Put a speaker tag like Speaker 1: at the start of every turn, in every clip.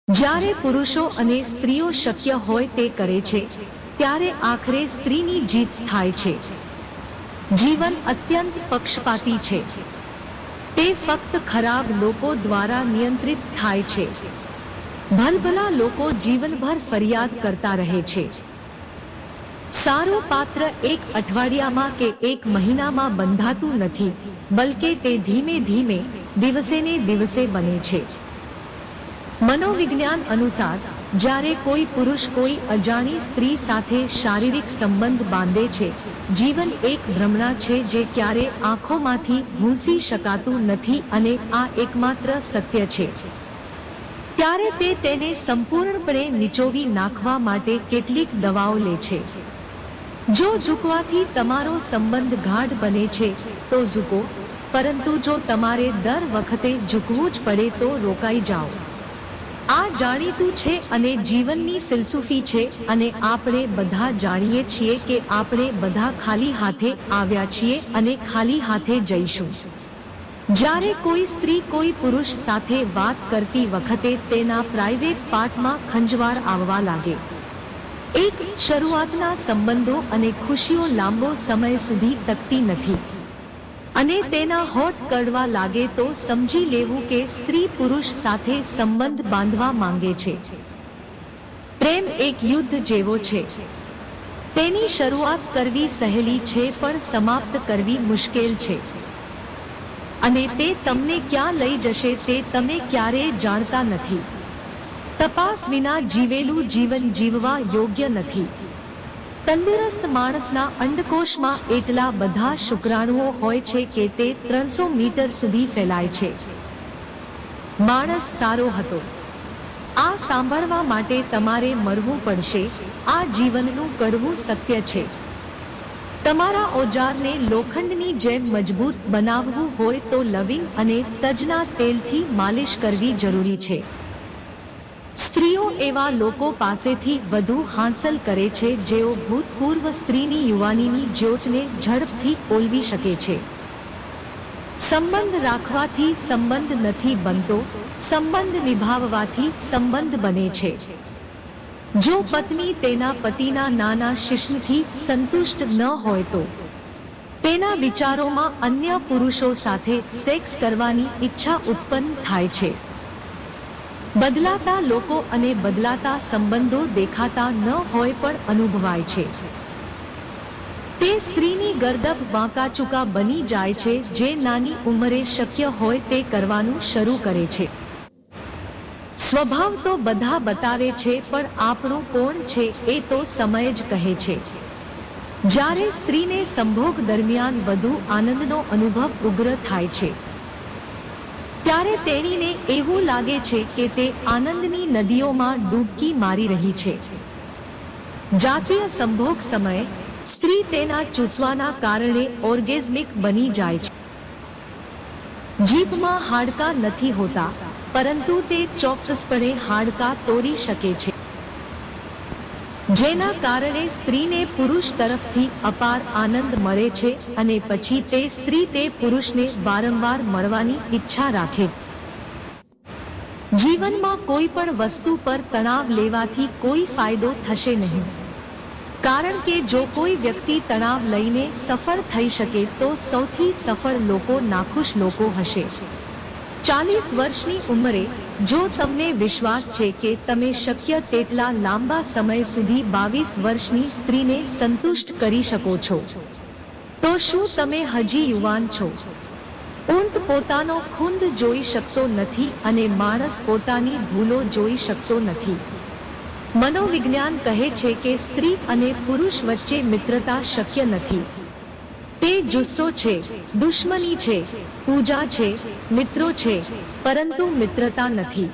Speaker 1: જ્યારે પુરુષો અને સ્ત્રીઓ શક્ય હોય તે કરે છે, ત્યારે આખરે સ્ત્રીની જીત થાય છે. જીવન અત્યંત પક્ષપાતી છે. તે ફક્ત ખરાબ લોકો દ્વારા નિયંત્રિત થાય છે. ભલભલા લોકો જીવનભર ફરિયાદ કરતા રહે છે. સારું પાત્ર એક અઠવાડિયામાં કે એક મહિનામાં બંધાતું નથી, બલકે તે ધીમે ધીમે, દિવસેને દિવસે બને છે. મનોવિજ્ઞાન અનુસાર, જ્યારે કોઈ પુરુષ કોઈ અજાણી સ્ત્રી સાથે શારીરિક સંબંધ બાંધે છે, જીવન એક ભ્રમણા છે જે ક્યારે આંખોમાંથી ભૂંસી શકાતું નથી અને આ એકમાત્ર સત્ય છે. ત્યારે તે તેને સંપૂર્ણપણે નીચોવી નાખવા માટે કેટલીક દવાઓ લે છે. જો ઝૂકવાથી તમારો સંબંધ ગાઢ બને છે તો ઝૂકો, પરંતુ જો તમારે દર વખતે ઝૂકવું જ પડે તો રોકાઈ જાઓ. આ જાણીતું છે અને જીવનની ફિલસૂફી છે, અને આપણે બધા જાણીએ છીએ કે આપણે બધા ખાલી હાથે આવ્યા છીએ અને ખાલી હાથે જઈશું. જ્યારે કોઈ સ્ત્રી કોઈ પુરુષ સાથે વાત કરતી વખતે તેના પ્રાઇવેટ પાર્ટમાં ખંજવાળ આવવા લાગે, એક શરૂઆતના સંબંધો અને ખુશીઓ લાંબો સમય સુધી ટકતી નથી, અને તેના હોઠ કડવા લાગે તો સમજી લેવું કે સ્ત્રી પુરુષ સાથે સંબંધ બાંધવા માંગે છે. પ્રેમ એક યુદ્ધ જેવો છે. તેની શરૂઆત કરવી સહેલી છે પણ સમાપ્ત કરવી મુશ્કેલ છે. અને તે તમને ક્યાં લઈ જશે તે તમે ક્યારેય જાણતા નથી. તપાસ વિના જીવેલું જીવન જીવવા યોગ્ય નથી. તંદુરસ્ત માણસના અંડકોશમાં એટલા બધા શુક્રાણુઓ હોય છે કે તે 300 મીટર સુધી ફેલાય છે. માણસ સારો હતો. આ સાંભળવા માટે તમારે મરવું પડશે. આ જીવનનું કડવું સત્ય છે. તમારા ઓજારને લોખંડની જેમ મજબૂત બનાવવું હોય તો લવિંગ અને તજના તેલથી માલિશ કરવી જરૂરી છે. સ્ત્રીઓ એવા લોકો પાસેથી વધુ હાંસલ કરે છે જેઓ ભૂતપૂર્વ સ્ત્રીની યુવાનીની જ્યોતને ઝડપથી ઓલવી શકે છે. સંબંધ રાખવાથી સંબંધ નથી બનતો, સંબંધ નિભાવવાથી સંબંધ બને છે. જો પત્ની તેના પતિના નાના શિશ્નથી સંતુષ્ટ ન હોય તો તેના વિચારોમાં અન્ય પુરુષો સાથે સેક્સ કરવાની ઈચ્છા ઉત્પન્ન થાય છે. બદલાતા લોકો અને બદલાતા સંબંધો દેખાતા ન હોય પણ અનુભવાય છે. તે સ્ત્રીની ગરદબ વાંકાચૂકા બની જાય છે જે નાની ઉંમરે શક્ય હોય તે કરવાનું શરૂ કરે છે. સ્વભાવ તો બધા બતાવે છે પણ આપણું કોણ છે એ તો સમય જ કહે છે. જ્યારે સ્ત્રીને સંભોગ દરમિયાન વધુ આનંદનો અનુભવ ઉગ્ર થાય છે, ત્યારે તેણીને એવું લાગે છે કે તે આનંદની નદીઓમાં ડૂબકી મારી રહી છે. જાતીય સંભોગ સમયે સ્ત્રી તેના ચૂસવાના કારણે ઓર્ગેઝમિક બની જાય છે. જીભમાં હાડકાં નથી હોતા, પરંતુ તે ચોક્કસપણે હાડકાં તોડી શકે છે, જેના કારણે સ્ત્રીને પુરુષ તરફથી અપાર આનંદ મળે છે અને પછી તે સ્ત્રી તે પુરુષને વારંવાર મળવાની ઈચ્છા રાખે. જીવનમાં કોઈ પણ વસ્તુ પર તણાવ લેવાથી કોઈ ફાયદો થશે નહીં, કારણ કે જો કોઈ વ્યક્તિ તણાવ લઈને સફળ થઈ શકે તો સૌથી સફળ લોકો નાખુશ લોકો હશે. 40 વર્ષની ઉંમરે જો તમને વિશ્વાસ છે કે તમે શક્ય તેટલા લાંબા સમય સુધી 22 વર્ષની સ્ત્રીને સંતુષ્ટ કરી શકો છો, તો શું તમે હજી યુવાન છો? ઊંટ પોતાનો ખૂંદ જોઈ શકતો નથી અને માણસ પોતાની ભૂલો જોઈ શકતો નથી. મનોવિજ્ઞાન કહે છે કે સ્ત્રી અને પુરુષ વચ્ચે મિત્રતા શક્ય નથી. તે જુસ્સો છે, દુશ્મની છે, પૂજા છે, મિત્રો છે, પરંતુ મિત્રતા નથી.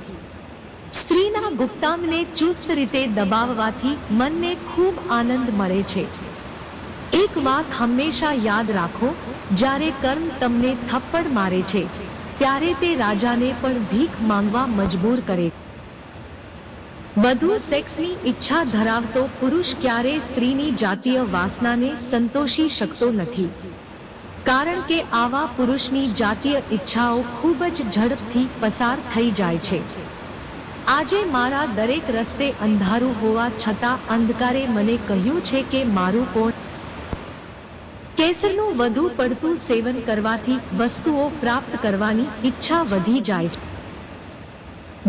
Speaker 1: સ્ત્રીના ગુપ્તાંગને ચુસ્ત રીતે દબાવવાથી મનને ખૂબ આનંદ મળે છે. એક વાત હંમેશા યાદ રાખો, જ્યારે કર્મ તમને થપ્પડ મારે છે, ત્યારે તે રાજાને પણ ભીખ માંગવા મજબૂર કરે. વધુ સેક્સની ઈચ્છા ધરાવતો પુરુષ ક્યારેય સ્ત્રીની જાતીય વાસનાને સંતોષી શકતો નથી, કારણ કે આવા પુરુષની જાતીય ઈચ્છાઓ ખૂબ જ ઝડપથી પસાર થઈ જાય છે. આજે મારા દરેક રસ્તે અંધારું હોવા છતાં અંધકારે મને કહ્યું છે કે મારું કોણ. કેસરનું વધુ પડતું સેવન કરવાથી વસ્તુઓ પ્રાપ્ત કરવાની ઈચ્છા વધી જાય છે,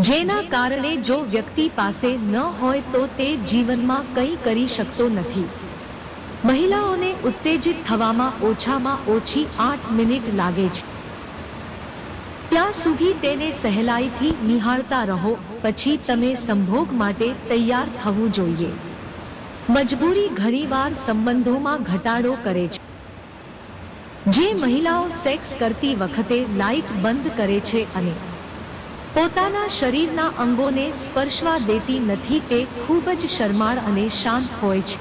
Speaker 1: જેના કારણે જો વ્યક્તિ પાસે ન હોય તો તે જીવનમાં કંઈ કરી શકતો નથી. મહિલાઓને ઉત્તેજિત થવામાં ઓછામાં ઓછી 8 મિનિટ લાગે છે. ત્યાં સુધી તેને સહેલાઈથી નિહાળતા રહો, પછી તમે સંભોગ માટે તૈયાર થવું જોઈએ. મજબૂરી ઘણીવાર સંબંધોમાં ઘટાડો કરે છે. જે મહિલાઓ સેક્સ કરતી વખતે લાઇટ બંધ કરે છે અને પોતાના શરીરના અંગોને સ્પર્શવા દેતી નથી તે ખૂબ જ શરમાળ અને શાંત હોય છે.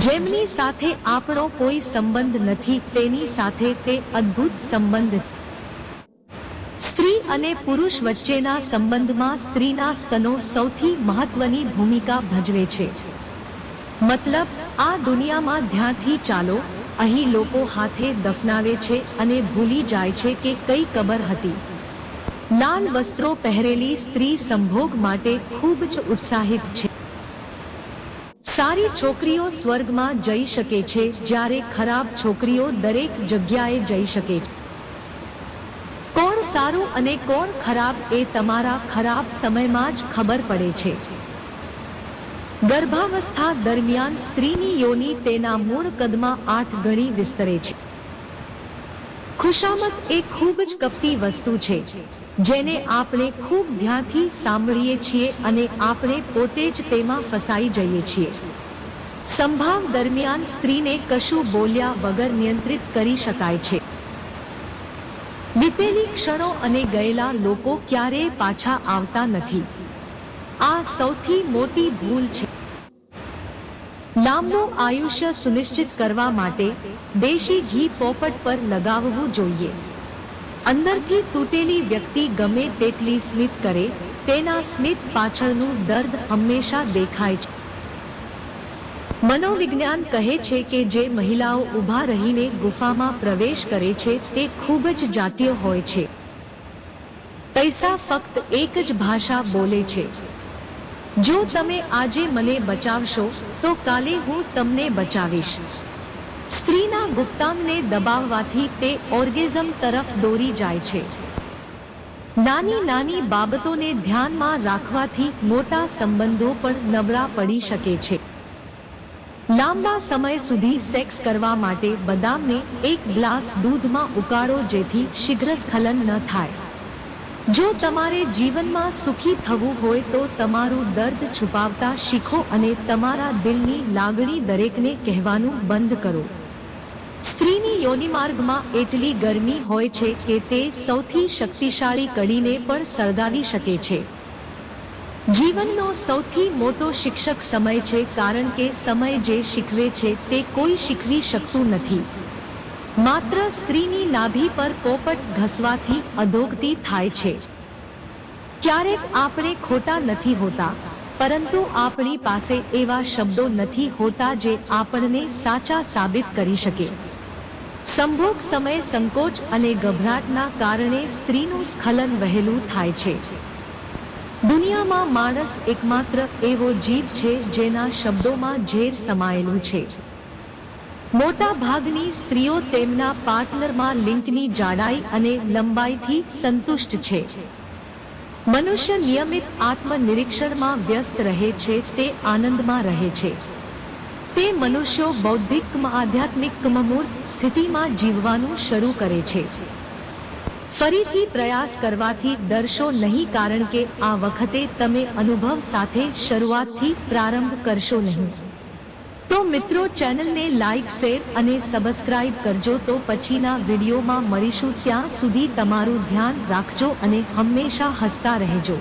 Speaker 1: જેમની સાથે આપણો કોઈ સંબંધ નથી તેની સાથે તે અદ્ભુત સંબંધ. સ્ત્રી અને પુરુષ વચ્ચેના સંબંધમાં સ્ત્રીના સ્તનો સૌથી મહત્વની ભૂમિકા ભજવે છે. મતલબ, આ દુનિયામાં ધ્યાનથી ચાલો, અહીં લોકો હાથે દફનાવે છે અને ભૂલી જાય છે કે કઈ કબર હતી. લાલ વસ્ત્રો પહેરેલી સ્ત્રી સંભોગ માટે ખૂબ જ ઉત્સાહિત છે. સારી છોકરીઓ સ્વર્ગમાં જઈ શકે છે, જ્યારે ખરાબ છોકરીઓ દરેક જગ્યાએ જઈ શકે છે. કોણ સારું અને કોણ ખરાબ એ તમારા ખરાબ સમયમાં જ ખબર પડે છે. ગર્ભાવસ્થા દરમિયાન સ્ત્રીની યોનિ તેના મૂળ કદમાં 8 ગણી વિસ્તરે છે. ખુશામત એ ખૂબ જ કપટી વસ્તુ છે, જેને આપણે ખૂબ ધ્યાનથી સાંભળીએ છીએ અને આપણે પોતે જ તેમાં ફસાઈ જઈએ છીએ. સંભાવ દરમિયાન સ્ત્રીને કશું બોલ્યા વગર નિયંત્રિત કરી શકાય છે. વીતેલી ક્ષણો અને ગયેલા લોકો ક્યારેય પાછા આવતા નથી. આ સૌથી મોટી ભૂલ છે. લાંબુ આયુષ્ય સુનિશ્ચિત કરવા માટે દેશી ઘી પોપટ પર લગાવવું જોઈએ. અંદરથી તૂટેલી વ્યક્તિ ગમે તેટલી સ્મિત કરે, તેના સ્મિત પાછળનું દર્દ હંમેશા દેખાય છે. મનોવિજ્ઞાન કહે છે કે જે મહિલાઓ ઊભા રહીને ગુફામાં પ્રવેશ કરે છે તે ખૂબ જ જાતીય હોય છે. પૈસા ફક્ત એક જ ભાષા બોલે છે. જો તમે આજે મને બચાવશો તો કાલે હું તમને બચાવીશ. સ્ત્રીના ગુપ્તાંગને દબાવવાથી તે ઓર્ગેઝમ તરફ દોરી જાય છે. નાની નાની બાબતોને ધ્યાનમાં રાખવાથી મોટા સંબંધો પણ નબળા પડી શકે છે. લાંબા સમય સુધી સેક્સ કરવા માટે બદામને એક ગ્લાસ દૂધમાં ઉકાળો જેથી શીઘ્ર સ્ખલન ન થાય. જો તમારે જીવનમાં સુખી થવું હોય તો તમારું દર્દ છુપાવતા શીખો અને તમારા દિલની લાગણી દરેકને કહેવાનું બંધ કરો. સ્ત્રીની યોનિમાર્ગમાં એટલી ગરમી હોય છે કે તે સૌથી શક્તિશાળી કડીને પણ સળગાવી શકે છે. જીવનનો સૌથી મોટો શિક્ષક સમય છે, કારણ કે સમય જે શીખવે છે તે કોઈ શીખવી શકતું નથી. માત્ર સ્ત્રીની નાભી પર પોપટ ઘસવાથી અધોગતિ થાય છે. ક્યારેક આપણે ખોટા નથી હોતા, પરંતુ આપણી પાસે એવા શબ્દો નથી હોતા જે આપણને સાચા સાબિત કરી શકે. સંભોગ સમયે સંકોચ અને ગભરાટના કારણે સ્ત્રીનું સ્ખલન વહેલું થાય છે. દુનિયામાં માણસ એકમાત્ર એવો જીવ છે જેના શબ્દોમાં ઝેર સમાયેલું છે. મોટા ભાગની સ્ત્રીઓ તેમના પાર્ટનરમાં લિંકની જાડાઈ અને લંબાઈથી સંતુષ્ટ છે. મનુષ્ય નિયમિત આત્મનિરીક્ષણમાં વ્યસ્ત રહે છે, તે આનંદમાં રહે છે. તે મનુષ્યો બૌદ્ધિક આધ્યાત્મિક મૂર્ત સ્થિતિમાં જીવવાનું શરૂ કરે છે. ફરીથી પ્રયાસ કરવાથી ડરશો નહીં, કારણ કે આ વખતે તમે અનુભવ સાથે શરૂઆતથી પ્રારંભ કરશો નહીં. તો મિત્રો, ચેનલને લાઇક, શેર અને સબસ્ક્રાઇબ કરજો. તો પછીના વિડીયોમાં મળીશું. ત્યાં સુધી તમારું ધ્યાન રાખજો અને હંમેશા હસતા રહેજો.